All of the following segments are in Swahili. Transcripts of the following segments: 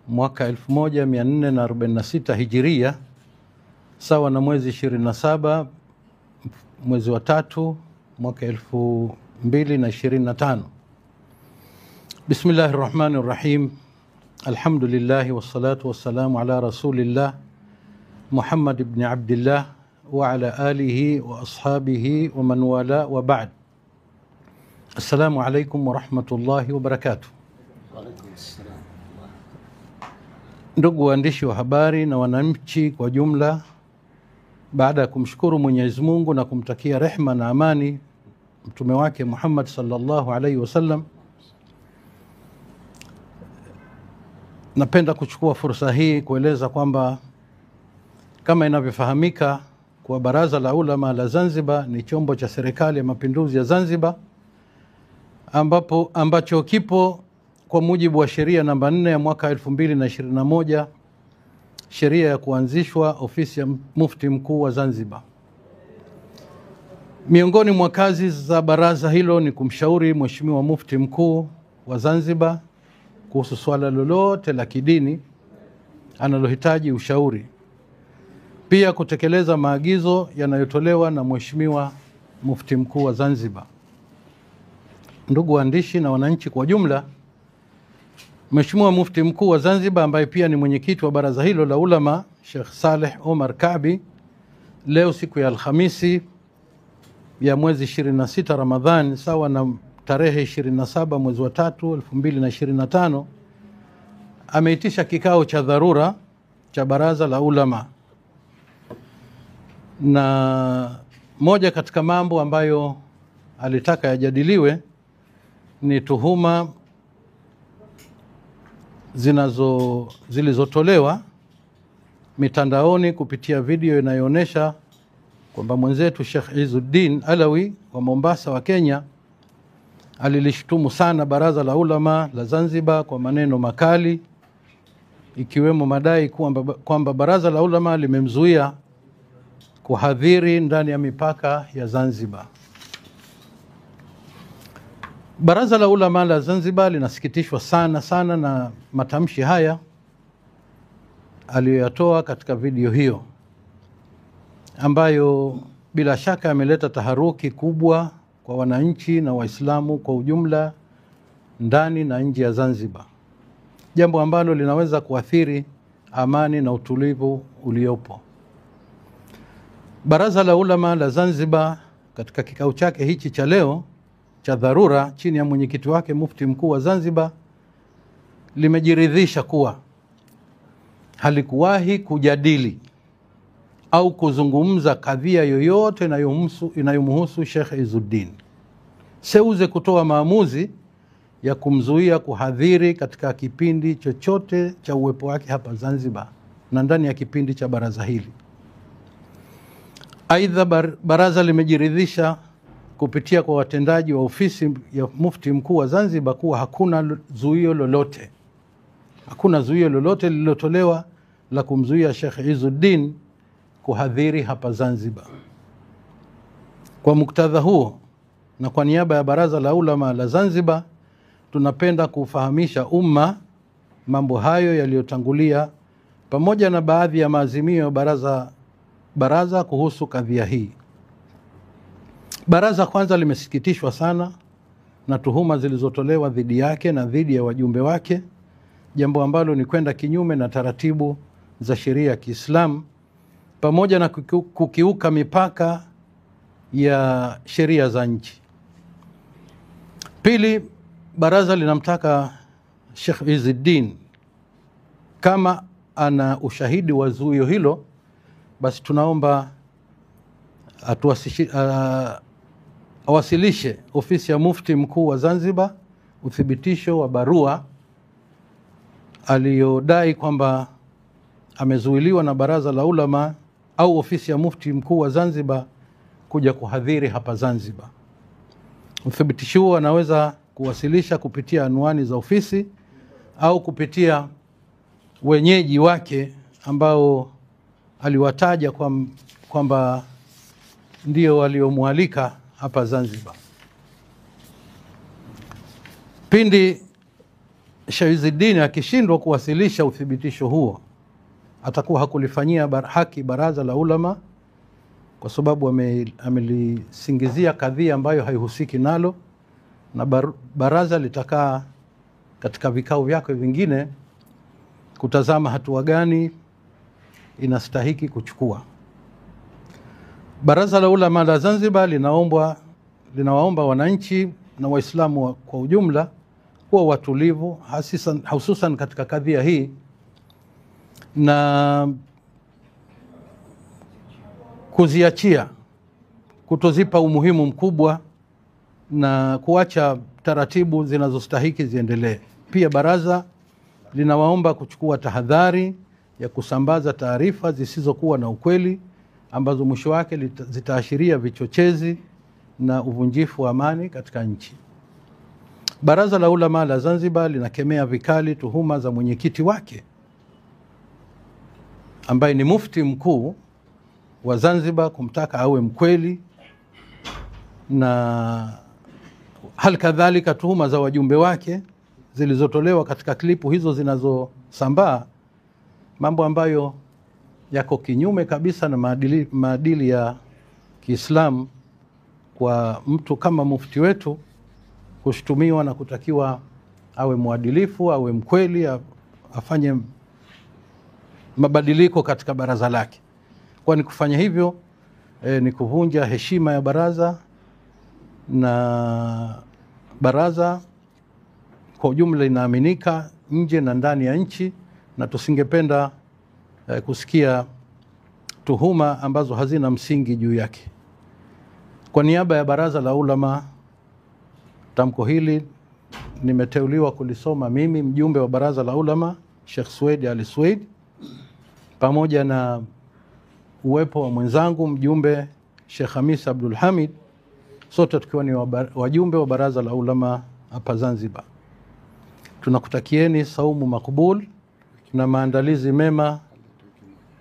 mwaka 1446 Hijiria, sawa na mwezi 27 mwezi wa 3 mwaka 2025. Bismillahirrahmanirrahim. Alhamdulillah wassalatu wassalamu ala rasulillah Muhammad ibn Abdullah wa ala alihi wa ashabihi wa man wala wa ba'd. Assalamu alaikum wa rahmatullahi wa barakatuh. Ndugu waandishi wa habari na wananchi kwa jumla, baada ya kumshukuru Mwenyezi Mungu na kumtakia rehma na amani mtume wake Muhammad sallallahu alaihi wasallam, napenda kuchukua fursa hii kueleza kwamba kama inavyofahamika kwa Baraza la Ulama la Zanzibar ni chombo cha serikali ya mapinduzi ya Zanzibar ambacho kipo kwa mujibu wa sheria namba 4 ya mwaka 2021, sheria ya kuanzishwa ofisi ya mufti mkuu wa Zanzibar. Miongoni mwa kazi za baraza hilo ni kumshauri Mheshimiwa Mufti mkuu wa Zanzibar kuhusu swala lolote la kidini anallohitaji ushauri. Pia kutekeleza maagizo yanayotolewa na Mheshimiwa Mufti mkuu wa Zanzibar. Ndugu waandishi na wananchi kwa jumla, Mheshimiwa Mufti mkuu wa Zanzibar ambaye pia ni mwenyekiti wa baraza hilo la ulama, Sheikh Saleh Omar Kaabi, leo siku ya Alhamisi ya mwezi 26 Ramadhani sawa na tarehe 27 mwezi wa 3 2025, ameitisha kikao cha dharura cha baraza la ulama, na moja katika mambo ambayo alitaka yajadiliwe ni tuhuma zilizotolewa mitandaoni kupitia video inayoonyesha kwamba mwenzetu Sheikh Izzuddin Alawi wa Mombasa wa Kenya alilishtumu sana baraza la ulama la Zanzibar kwa maneno makali, ikiwemo madai kwamba baraza la ulama limemzuia kuhadhiri ndani ya mipaka ya Zanzibar. Baraza la ulama la Zanzibar linasikitishwa sana na matamshi haya aliyoyatoa katika video hiyo, ambayo bila shaka yameleta taharuki kubwa kwa wananchi na Waislamu kwa ujumla ndani na nje ya Zanzibar, jambo ambalo linaweza kuathiri amani na utulivu uliopo. Baraza la ulama la Zanzibar katika kikao chake hichi cha leo cha dharura chini ya mwenyekiti wake Mufti mkuu wa Zanzibar limejiridhisha kuwa halikuwahi kujadili au kuzungumza kadhia yoyote inayomhusu Sheikh Izzuddin seuze kutoa maamuzi ya kumzuia kuhadhiri katika kipindi chochote cha uwepo wake hapa Zanzibar na ndani ya kipindi cha baraza hili. Aidha, baraza limejiridhisha kupitia kwa watendaji wa ofisi ya Mufti mkuu wa Zanzibar kuwa hakuna zuio lolote lililotolewa la kumzuia Sheikh Izzuddin kuhadhiri hapa Zanzibar. Kwa muktadha huo na kwa niaba ya baraza la ulama la Zanzibar, tunapenda kufahamisha umma mambo hayo yaliyotangulia pamoja na baadhi ya maazimio ya baraza kuhusu kadhia hii. Baraza kwanza limesikitishwa sana na tuhuma zilizotolewa dhidi yake na dhidi ya wajumbe wake, jambo ambalo ni kwenda kinyume na taratibu za sheria ya Kiislamu pamoja na kukiuka mipaka ya sheria za nchi. Pili, baraza linamtaka Sheikh Izzuddin, kama ana ushahidi wa zuio hilo, basi tunaomba awasilishe ofisi ya Mufti mkuu wa Zanzibar uthibitisho wa barua aliyodai kwamba amezuiliwa na baraza la ulama au ofisi ya Mufti mkuu wa Zanzibar kuja kuhadhiri hapa Zanzibar. Uthibitisho huo anaweza kuwasilisha kupitia anwani za ofisi au kupitia wenyeji wake ambao aliwataja kwamba ndio waliomwalika hapa Zanzibar. Pindi Sheikh Izzuddin akishindwa kuwasilisha uthibitisho huo, atakuwa hakulifanyia haki baraza la ulama, kwa sababu amelisingizia kadhia ambayo haihusiki nalo, na baraza litakaa katika vikao vyake vingine kutazama hatua gani inastahiki kuchukua. Baraza la ulama la Zanzibar linawaomba wananchi na Waislamu kwa ujumla kuwa watulivu, hususan katika kadhia hii, na kuziachia, kutozipa umuhimu mkubwa, na kuacha taratibu zinazostahiki ziendelee. Pia baraza linawaomba kuchukua tahadhari ya kusambaza taarifa zisizokuwa na ukweli, ambazo mwisho wake zitaashiria vichochezi na uvunjifu wa amani katika nchi. Baraza la ulama la Zanzibar linakemea vikali tuhuma za mwenyekiti wake ambaye ni mufti mkuu wa Zanzibar kumtaka awe mkweli, na hali kadhalika tuhuma za wajumbe wake zilizotolewa katika klipu hizo zinazosambaa, mambo ambayo yako kinyume kabisa na maadili ya Kiislamu, kwa mtu kama mufti wetu kushtumiwa na kutakiwa awe mwadilifu, awe mkweli, afanye mabadiliko katika baraza lake. Kwani kufanya hivyo ni kuvunja heshima ya baraza, na baraza kwa ujumla inaaminika nje na ndani ya nchi, na tusingependa kusikia tuhuma ambazo hazina msingi juu yake. Kwa niaba ya baraza la ulama, tamko hili nimeteuliwa kulisoma mimi, mjumbe wa baraza la ulama Sheikh Suwaid Ali Suwaid, pamoja na uwepo wa mwenzangu mjumbe Sheikh Hamis Abdul Hamid, sote tukiwa ni wajumbe wa baraza la ulama hapa Zanzibar. Tunakutakieni saumu makbul na maandalizi mema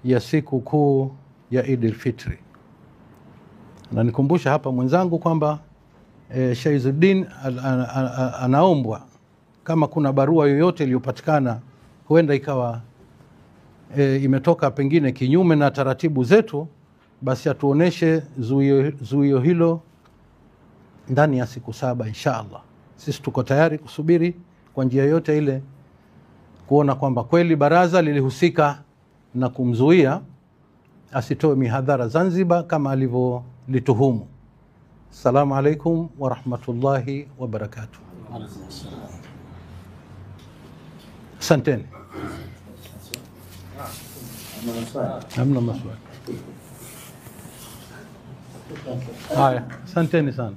ya siku kuu ya Eid al-Fitri. Na nikumbusha hapa mwenzangu kwamba Sheikh Izzuddin anaombwa, kama kuna barua yoyote iliyopatikana huenda ikawa imetoka pengine kinyume na taratibu zetu, basi atuoneshe zuio hilo ndani ya siku 7 inshallah. Sisi tuko tayari kusubiri kwa njia yote ile kuona kwamba kweli baraza lilihusika na kumzuia asitoe mihadhara Zanzibar kama alivyolituhumu. Assalamu alaikum wa rahmatullahi wa barakatuh. Asanteni. Hamna maswali. Haya, asanteni sana.